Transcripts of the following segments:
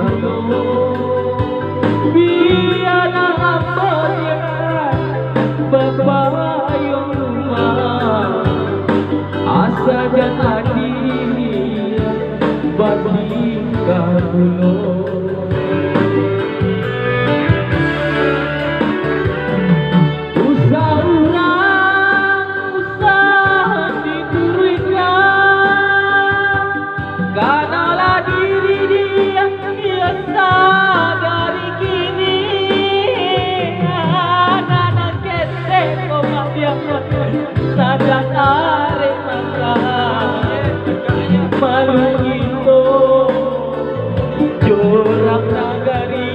kagulo. Biar apa dia berpayung rumah, asa jadi bagi kagulo. Kanalah diri dia sadari kini, anak kete koma biang sadar are maka malu itu jorang nagari,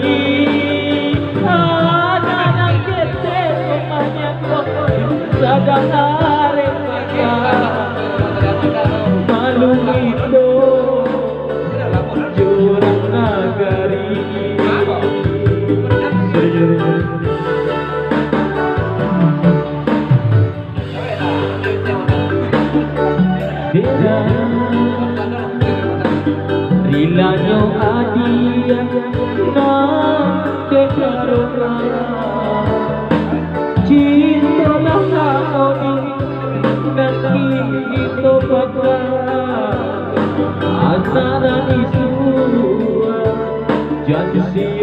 anak kete komanya sadar are maka malu itu jorang nagari. Rilanya adia nak kekarona, cinta lah kau nanti itu pada antara isu janji